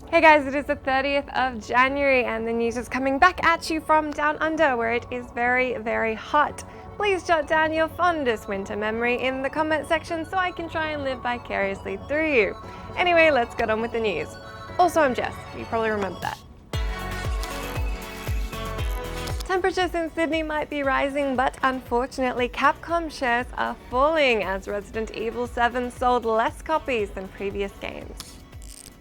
Hey guys, it is the 30th of January and the news is coming back at you from down under where it is very, very hot. Please jot down your fondest winter memory in the comment section so I can try and live vicariously through you. Anyway, let's get on with the news. Also, I'm Jess. You probably remember that. Temperatures in Sydney might be rising, but unfortunately Capcom shares are falling as Resident Evil 7 sold less copies than previous games.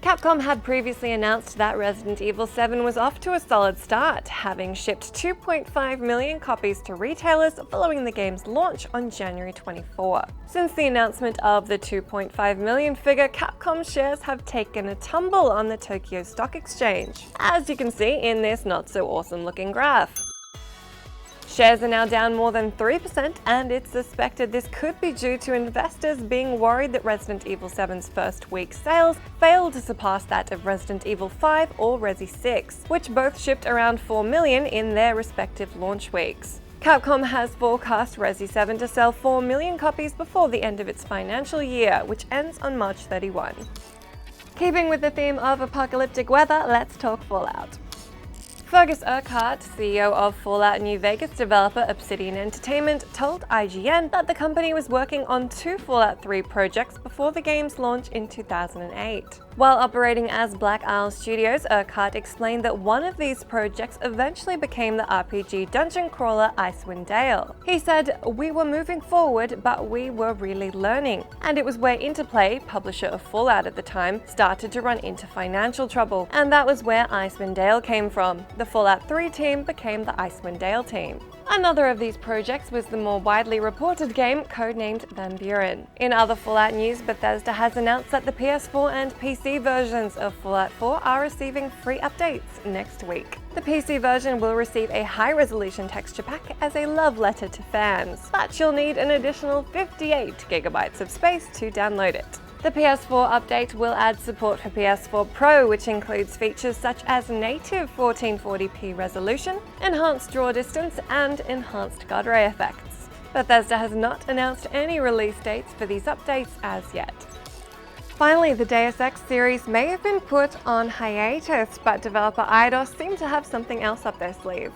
Capcom had previously announced that Resident Evil 7 was off to a solid start, having shipped 2.5 million copies to retailers following the game's launch on January 24. Since the announcement of the 2.5 million figure, Capcom shares have taken a tumble on the Tokyo Stock Exchange, as you can see in this not so awesome looking graph. Shares are now down more than 3%, and it's suspected this could be due to investors being worried that Resident Evil 7's first week sales failed to surpass that of Resident Evil 5 or Resi 6, which both shipped around 4 million in their respective launch weeks. Capcom has forecast Resi 7 to sell 4 million copies before the end of its financial year, which ends on March 31. Keeping with the theme of apocalyptic weather, let's talk Fallout. Fergus Urquhart, CEO of Fallout New Vegas developer Obsidian Entertainment, told IGN that the company was working on 2 Fallout 3 projects before the game's launch in 2008. While operating as Black Isle Studios, Urquhart explained that one of these projects eventually became the RPG dungeon crawler Icewind Dale. He said, "We were moving forward, but we were really learning. And it was where Interplay, publisher of Fallout at the time, started to run into financial trouble. And that was where Icewind Dale came from. The Fallout 3 team became the Icewind Dale team." Another of these projects was the more widely reported game codenamed Van Buren. In other Fallout news, Bethesda has announced that the PS4 and PC versions of Fallout 4 are receiving free updates next week. The PC version will receive a high-resolution texture pack as a love letter to fans, but you'll need an additional 58 GB of space to download it. The PS4 update will add support for PS4 Pro, which includes features such as native 1440p resolution, enhanced draw distance, and enhanced God ray effects. Bethesda has not announced any release dates for these updates as yet. Finally, the Deus Ex series may have been put on hiatus, but developer Eidos seem to have something else up their sleeve.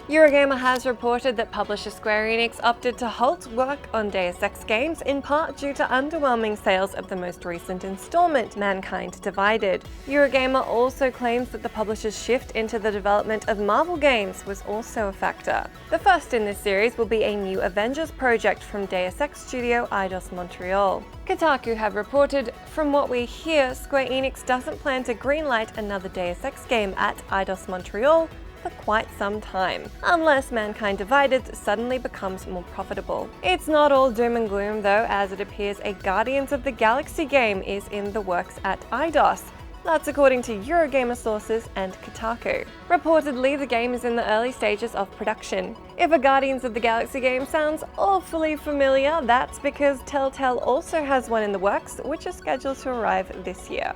Eurogamer has reported that publisher Square Enix opted to halt work on Deus Ex games in part due to underwhelming sales of the most recent installment, Mankind Divided. Eurogamer also claims that the publisher's shift into the development of Marvel games was also a factor. The first in this series will be a new Avengers project from Deus Ex studio Eidos Montreal. Kotaku have reported, "From what we hear, Square Enix doesn't plan to greenlight another Deus Ex game at Eidos Montreal for quite some time, unless Mankind Divided suddenly becomes more profitable." It's not all doom and gloom though, as it appears a Guardians of the Galaxy game is in the works at Eidos. That's according to Eurogamer sources and Kotaku. Reportedly, the game is in the early stages of production. If a Guardians of the Galaxy game sounds awfully familiar, that's because Telltale also has one in the works, which is scheduled to arrive this year.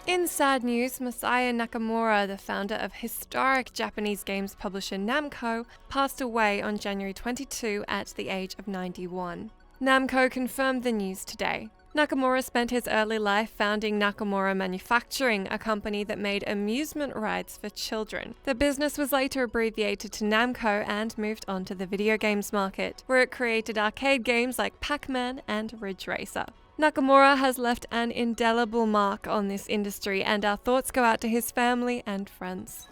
In sad news, Masaya Nakamura, the founder of historic Japanese games publisher Namco, passed away on January 22 at the age of 91. Namco confirmed the news today. Nakamura spent his early life founding Nakamura Manufacturing, a company that made amusement rides for children. The business was later abbreviated to Namco and moved on to the video games market, where it created arcade games like Pac-Man and Ridge Racer. Nakamura has left an indelible mark on this industry, and our thoughts go out to his family and friends.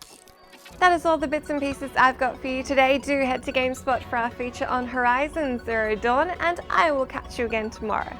That is all the bits and pieces I've got for you today. Do head to GameSpot for our feature on Horizon Zero Dawn, and I will catch you again tomorrow.